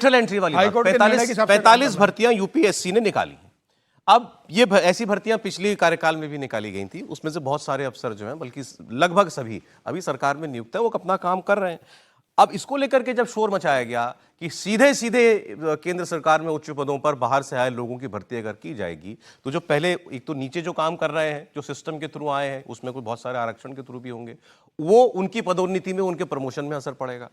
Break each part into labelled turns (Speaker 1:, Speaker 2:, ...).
Speaker 1: Entry वाली 45 भर्तियां UPSC ने निकाली। अब ये ऐसी भर्तियां पिछले कार्यकाल में भी निकाली गई थी, उसमें से बहुत सारे अफसर जो हैं, बल्कि लगभग सभी अभी सरकार में नियुक्त है, वो अपना काम कर रहे हैं। अब इसको लेकर के जब शोर मचाया गया कि सीधे सीधे केंद्र सरकार में उच्च पदों पर बाहर से आए लोगों की भर्ती अगर की जाएगी, तो जो पहले एक तो नीचे जो काम कर रहे हैं, जो सिस्टम के थ्रू आए हैं, उसमें कोई बहुत सारे आरक्षण के थ्रू भी होंगे, वो उनकी पदोन्नति में, उनके प्रमोशन में असर पड़ेगा।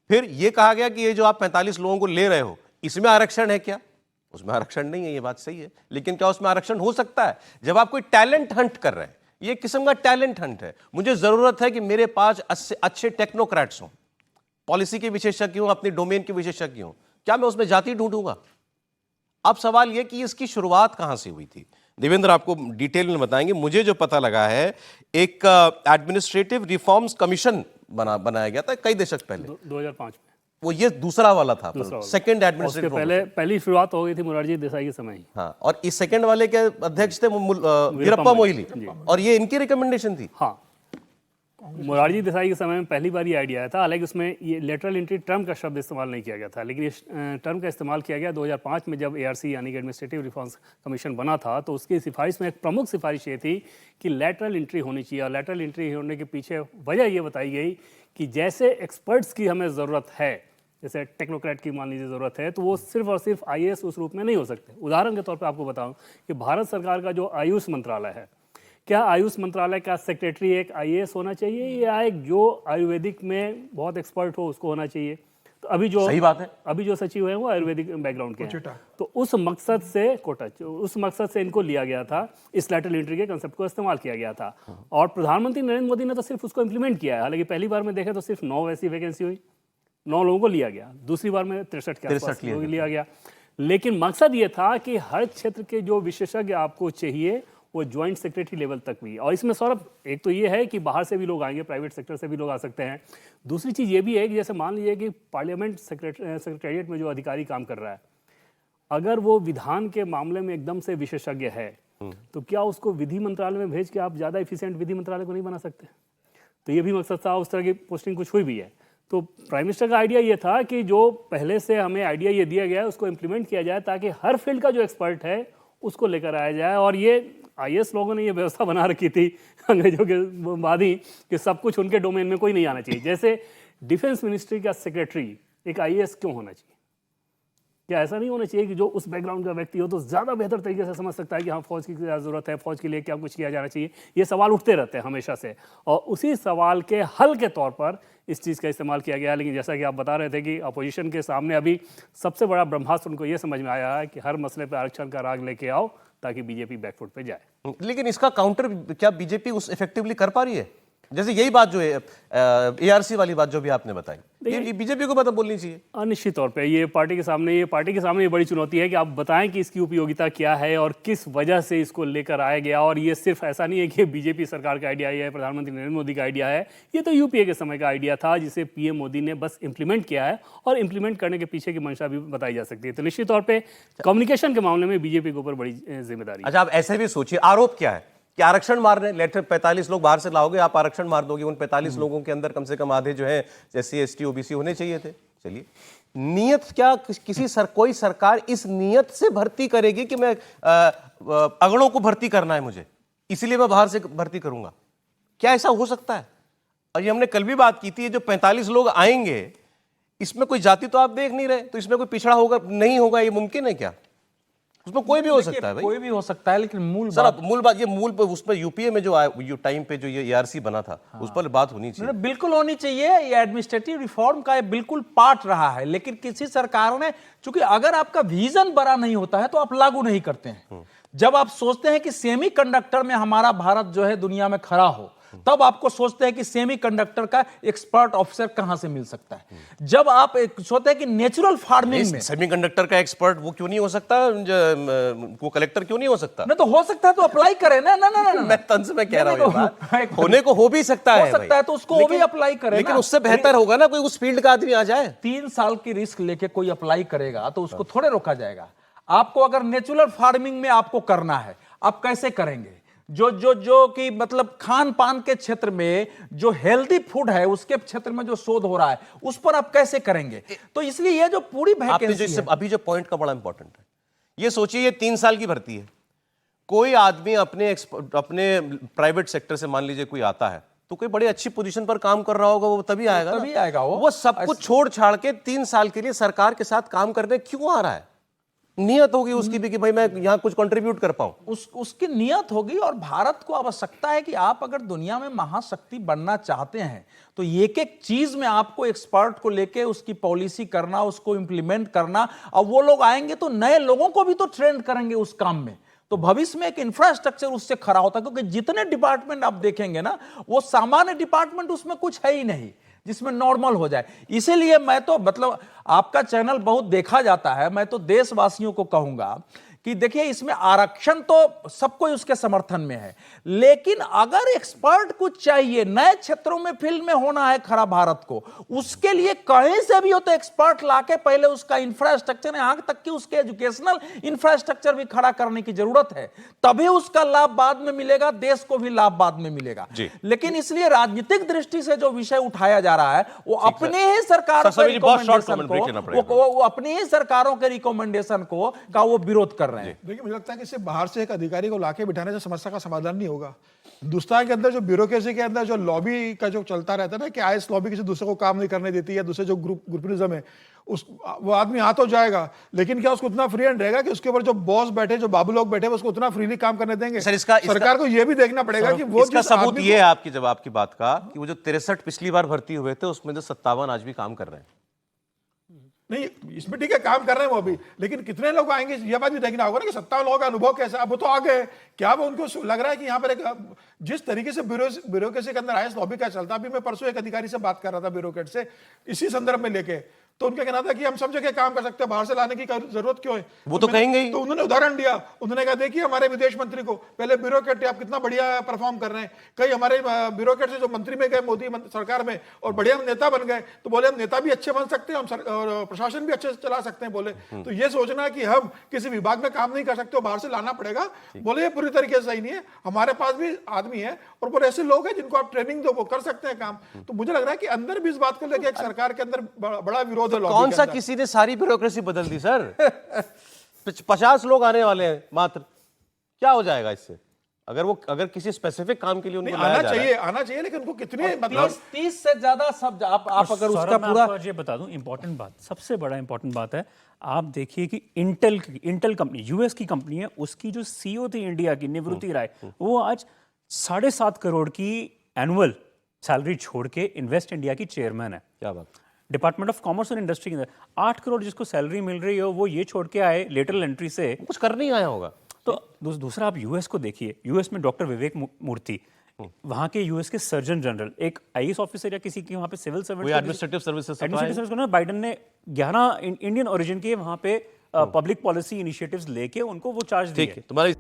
Speaker 1: फिर ये कहा गया कि ये जो आप 45 लोगों को ले रहे हो, इसमें आरक्षण है क्या? उसमें आरक्षण नहीं है, ये बात सही है, लेकिन क्या उसमें आरक्षण हो सकता है? जब आप कोई टैलेंट हंट कर रहे हैं, ये किस्म का टैलेंट हंट है, मुझे जरूरत है कि मेरे पास अच्छे टेक्नोक्रेट्स हों, पॉलिसी के विशेषज्ञ हों, अपने डोमेन के विशेषज्ञ हों, क्या मैं उसमें जाति ढूंढूंगा? अब सवाल यह कि इसकी शुरुआत कहां से हुई थी। देवेंद्र आपको डिटेल में बताएंगे। मुझे जो पता लगा है, एक एडमिनिस्ट्रेटिव रिफॉर्म्स कमीशन बनाया गया था कई दशक पहले, 2005 में। वो ये दूसरा वाला था, सेकंड एडमिनिस्ट्रेटिव।
Speaker 2: पहली शुरुआत हो गई थी मोरारजी देसाई के समय।
Speaker 1: हाँ, और इस सेकंड वाले के अध्यक्ष थे वीरप्पा मोइली, और ये इनकी रिकमेंडेशन थी।
Speaker 2: हाँ, मोरारजी देसाई के समय में पहली बार ये आइडिया आया था। हालांकि उसमें ये लेटरल एंट्री टर्म का शब्द इस्तेमाल नहीं किया गया था, लेकिन इस टर्म का इस्तेमाल किया गया 2005 में, जब एआरसी यानी कि एडमिनिस्ट्रेटिव रिफॉर्म्स कमीशन बना था। तो उसकी सिफारिश में एक प्रमुख सिफारिश ये थी कि लेटरल एंट्री होनी चाहिए, और लेटरल एंट्री होने के पीछे वजह ये बताई गई कि जैसे एक्सपर्ट्स की हमें ज़रूरत है, जैसे टेक्नोक्रेट की मान लीजिए ज़रूरत है, तो वो सिर्फ और सिर्फ आईएएस उस रूप में नहीं हो सकते। उदाहरण के तौर पर आपको बताऊँ कि भारत सरकार का जो आयुष मंत्रालय है, क्या आयुष मंत्रालय का सेक्रेटरी एक आईएएस होना चाहिए, या एक जो आयुर्वेदिक में बहुत एक्सपर्ट हो उसको होना चाहिए? तो अभी जो
Speaker 1: सही बात है,
Speaker 2: अभी जो सचिव है वो आयुर्वेदिक बैकग्राउंड के हैं। तो उस मकसद से इनको लिया गया था, इस लेटरल एंट्री के कंसेप्ट को इस्तेमाल किया गया था। और प्रधानमंत्री नरेंद्र मोदी ने तो सिर्फ उसको इंप्लीमेंट किया है। हालांकि पहली बार में देखें तो सिर्फ 9 ऐसी वैकेंसी हुई, 9 लोगों को लिया गया। दूसरी बार में 63 के आसपास लिया गया। लेकिन मकसद ये था कि हर क्षेत्र के जो विशेषज्ञ आपको चाहिए वो ज्वाइंट सेक्रेटरी लेवल तक भी। और इसमें सौरभ, एक तो ये है कि बाहर से भी लोग आएंगे, प्राइवेट सेक्टर से भी लोग आ सकते हैं। दूसरी चीज़ ये भी है कि जैसे मान लीजिए कि पार्लियामेंट सेक्रेटरीट में जो अधिकारी काम कर रहा है, अगर वो विधान के मामले में एकदम से विशेषज्ञ है, तो क्या उसको विधि मंत्रालय में भेज के आप ज़्यादा एफिशिएंट विधि मंत्रालय को नहीं बना सकते? तो ये भी मकसद था। उस तरह की पोस्टिंग कुछ हुई भी है। तो प्राइम मिनिस्टर का आइडिया ये था कि जो पहले से हमें आइडिया ये दिया गया है उसको इम्प्लीमेंट किया जाए, ताकि हर फील्ड का जो एक्सपर्ट है उसको लेकर आया जाए। और ये आईएएस लोगों ने ये व्यवस्था बना रखी थी अंग्रेजों के बाद ही कि सब कुछ उनके डोमेन में कोई नहीं आना चाहिए। जैसे डिफेंस मिनिस्ट्री का सेक्रेटरी एक आईएएस क्यों होना चाहिए? क्या ऐसा नहीं होना चाहिए कि जो उस बैकग्राउंड का व्यक्ति हो तो ज़्यादा बेहतर तरीके से समझ सकता है कि हाँ, फौज की क्या ज़रूरत है, फौज के लिए क्या कुछ किया जाना चाहिए? ये सवाल उठते रहते हैं हमेशा से, और उसी सवाल के हल के तौर पर इस चीज़ का इस्तेमाल किया गया। लेकिन जैसा कि आप बता रहे थे कि अपोजिशन के सामने अभी सबसे बड़ा ब्रह्मास्त्र उनको ये समझ में आया है कि हर मसले पर आरक्षण का राग लेके आओ ताकि बीजेपी बैकफुट पे जाए।
Speaker 1: लेकिन इसका काउंटर क्या बीजेपी उस इफेक्टिवली कर पा रही है? जैसे यही बात जो है एआरसी वाली बात जो भी आपने बताई, ये बीजेपी को पता बोलनी चाहिए।
Speaker 2: निश्चित तौर पे ये पार्टी के सामने ये बड़ी चुनौती है कि आप बताएं कि इसकी उपयोगिता क्या है और किस वजह से इसको लेकर आया गया। और ये सिर्फ ऐसा नहीं है कि बीजेपी सरकार का आइडिया है, प्रधानमंत्री नरेंद्र मोदी का आइडिया है, ये तो यूपीए के समय का आइडिया था, जिसे पीएम मोदी ने बस इंप्लीमेंट किया है। और इंप्लीमेंट करने के पीछे की मंशा भी बताई जा सकती है। तो निश्चित तौर पर कम्युनिकेशन के मामले में बीजेपी के ऊपर बड़ी जिम्मेदारी।
Speaker 1: अच्छा, आप ऐसे भी सोचिए, आरोप क्या है कि आरक्षण मार रहे हैं, लेटर 45 लोग बाहर से लाओगे, आप आरक्षण मार दोगे। उन 45 लोगों के अंदर कम से कम आधे जो है एससी एसटी ओबीसी होने चाहिए थे। चलिए, नियत क्या कोई सरकार इस नियत से भर्ती करेगी कि मैं अगड़ों को भर्ती करना है मुझे, इसलिए मैं बाहर से भर्ती करूंगा? क्या ऐसा हो सकता है? और ये हमने कल भी बात की थी, जो 45 लोग आएंगे इसमें कोई जाति तो आप देख नहीं रहे, तो इसमें कोई पिछड़ा होगा नहीं होगा, ये मुमकिन है क्या? उसमें कोई भी हो सकता है भाई,
Speaker 3: कोई भी हो सकता है। लेकिन मूल
Speaker 1: बात उसमें यूपीए में जो टाइम पे जो ये एआरसी बना था, उस पर बात होनी चाहिए।
Speaker 3: बिल्कुल होनी चाहिए। ये एडमिनिस्ट्रेटिव रिफॉर्म का बिल्कुल पार्ट रहा है। लेकिन किसी सरकारों ने, चूंकि अगर आपका विजन बड़ा नहीं होता है तो आप लागू नहीं करते हैं। जब आप सोचते हैं कि सेमीकंडक्टर में हमारा भारत जो है दुनिया में खड़ा हो, तब आपको सोचते हैं कि सेमीकंडक्टर का एक्सपर्ट ऑफिसर कहां से मिल सकता है। जब आप सोचते हैं कि नेचुरल फार्मिंग में
Speaker 1: सेमीकंडक्टर का एक्सपर्ट वो क्यों नहीं हो सकता, वो कलेक्टर क्यों नहीं हो सकता?
Speaker 3: नहीं तो हो सकता है तो अप्लाई करें ना।
Speaker 1: मैं तंज में कह रहा हूं, होने को हो भी सकता है
Speaker 3: तो उसको वो भी अप्लाई करें।
Speaker 1: लेकिन उससे बेहतर होगा ना कोई उस फील्ड का आदमी आ जाए।
Speaker 3: 3 साल की रिस्क लेके कोई अप्लाई करेगा तो उसको थोड़े रोका जाएगा। आपको अगर नेचुरल फार्मिंग में आपको करना है, आप कैसे करेंगे? जो कि मतलब खान पान के क्षेत्र में जो हेल्दी फूड है उसके क्षेत्र में जो शोध हो रहा है उस पर आप कैसे करेंगे? तो इसलिए ये जो पूरी
Speaker 1: आपने
Speaker 3: वैकेंसी
Speaker 1: जो अभी जो पॉइंट का बड़ा इंपॉर्टेंट है, ये सोचिए ये 3 साल की भर्ती है। कोई आदमी अपने प्राइवेट सेक्टर से मान लीजिए कोई आता है तो कोई बड़ी अच्छी पोजीशन पर काम कर रहा होगा, वो तभी आएगा ना।
Speaker 3: तभी आएगा
Speaker 1: वो सब कुछ छोड़ छाड़ के 3 साल के लिए सरकार के साथ काम करने क्यों आ रहा है? नियत होगी उसकी भी कि भाई मैं यहां कुछ कंट्रीब्यूट कर पाऊं।
Speaker 3: उसकी नियत होगी। और भारत को आवश्यकता है कि आप अगर दुनिया में महाशक्ति बनना चाहते हैं तो एक एक चीज में आपको एक्सपर्ट को लेके उसकी पॉलिसी करना, उसको इंप्लीमेंट करना। और वो लोग आएंगे तो नए लोगों को भी तो ट्रेन करेंगे उस काम में, तो भविष्य में एक इंफ्रास्ट्रक्चर उससे खड़ा होता है। क्योंकि जितने डिपार्टमेंट आप देखेंगे ना, वो सामान्य डिपार्टमेंट उसमें कुछ है ही नहीं जिसमें नॉर्मल हो जाए। इसीलिए मैं तो मतलब आपका चैनल बहुत देखा जाता है, मैं तो देशवासियों को कहूंगा कि देखिए इसमें आरक्षण तो सबको उसके समर्थन में है, लेकिन अगर एक्सपर्ट कुछ चाहिए, नए क्षेत्रों में फील्ड में होना है खड़ा भारत को, उसके लिए कहीं से भी हो तो एक्सपर्ट लाके पहले उसका इंफ्रास्ट्रक्चर, यहां तक कि उसके एजुकेशनल इंफ्रास्ट्रक्चर भी खड़ा करने की जरूरत है, तभी उसका लाभ बाद में मिलेगा, देश को भी लाभ बाद में मिलेगा। लेकिन इसलिए राजनीतिक दृष्टि से जो विषय उठाया जा रहा है वो अपने ही सरकारों के रिकमेंडेशन को, वो अपनी ही सरकारों के रिकमेंडेशन को का वो विरोध कर रहे हैं।
Speaker 4: देखिए मुझे लगता है कि सिर्फ बाहर से एक अधिकारी को लाके बिठाने से समस्या का समाधान नहीं होगा। हिंदुस्तान के अंदर जो ब्यूरोक्रेसी के अंदर जो लॉबी का जो चलता रहता है ना कि आईएएस लॉबी किसी दूसरे को काम नहीं करने देती है, दूसरे जो ग्रुपिज्म है वो आदमी आ तो जाएगा, लेकिन क्या उसको उतना फ्री हैंड रहेगा कि उसके ऊपर जो बॉस बैठे, जो बाबू लोग बैठे, उसको उतना फ्रीली काम करने देंगे? सरकार को यह भी देखना पड़ेगा कि वो
Speaker 1: इसका सबूत ये है आपकी जवाब की बात का कि वो जो 63 पिछली बार भर्ती हुए थे उसमें जो 57 आज भी काम कर रहे हैं।
Speaker 4: नहीं, इसमें ठीक है काम कर रहे हैं वो अभी, लेकिन कितने लोग आएंगे ये बात भी देखना होगा ना कि 57 लोगों का अनुभव कैसा। अब वो तो आ गए, क्या वो उनको लग रहा है कि यहाँ पर एक जिस तरीके से ब्यूरोक्रेसी के अंदर आईएएस लॉबी का चलता, अभी मैं परसों एक अधिकारी से बात कर रहा था ब्यूरोक्रेट से इसी संदर्भ में लेके, तो उनका कहना था कि हम सब जगह काम कर सकते हैं, बाहर से लाने की जरूरत क्यों है?
Speaker 1: वो तो कहेंगे ही।
Speaker 4: तो उन्होंने उदाहरण दिया, उन्होंने कहा देखिए हमारे विदेश मंत्री को पहले ब्यूरोक्रेट आप कितना बढ़िया परफॉर्म कर रहे हैं, कई हमारे ब्यूरोक्रेट से जो मंत्री में गए मोदी सरकार में और बढ़िया नेता बन गए, तो बोले हम नेता भी अच्छे बन सकते हैं, हम और प्रशासन भी अच्छे से चला सकते हैं। बोले तो ये सोचना कि हम किसी विभाग में काम नहीं कर सकते, बाहर से लाना पड़ेगा, बोले ये पूरी तरीके से सही नहीं है। हमारे पास भी आदमी है और बोले ऐसे लोग हैं जिनको आप ट्रेनिंग दो वो कर सकते हैं काम। तो मुझे लग रहा है कि अंदर भी इस बात को लेकर एक सरकार के अंदर बड़ा विरोध है।
Speaker 1: कौन सा किसी ने सारी ब्यूरोक्रेसी बदल दी सर? 50 लोग आने वाले हैं मात्र, क्या हो जाएगा इससे? अगर किसी स्पेसिफिक काम के लिए उनको
Speaker 4: आना चाहिए, लेकिन उनको कितने मतलब
Speaker 3: 30 से ज्यादा सब आप अगर उसका पूरा
Speaker 2: ये बता दूं, इंपॉर्टेंट बात, सबसे बड़ा इंपॉर्टेंट बात है, आप देखिए कि इंटेल कंपनी यूएस की कंपनी है, उसकी जो सीईओ थी इंडिया की निवृत्ति राय, वो आज 7.5 करोड़ की एनुअल सैलरी छोड़ के इन्वेस्ट इंडिया की चेयरमैन है।
Speaker 1: क्या बात?
Speaker 2: डिपार्टमेंट ऑफ कॉमर्स और इंडस्ट्री के अंदर 8 करोड़ जिसको सैलरी मिल रही हो, वो ये छोड़ के आए लेटरल एंट्री से,
Speaker 1: कुछ कर नहीं आया होगा।
Speaker 2: तो दूसरा आप यूएस को देखिए, यूएस में डॉक्टर विवेक मूर्ति, वहां के यूएस के सर्जन जनरल, एक आईएएस ऑफिसर या किसी के वहां पे सिविल सर्वेंट,
Speaker 1: एडमिनिस्ट्रेटिव सर्विसेज
Speaker 2: को ना बाइडेन ने 11 इंडियन ओरिजिन के वहां पे पब्लिक पॉलिसी इनिशिएटिव्स लेके उनको वो चार्ज दिए।
Speaker 1: तुम्हारी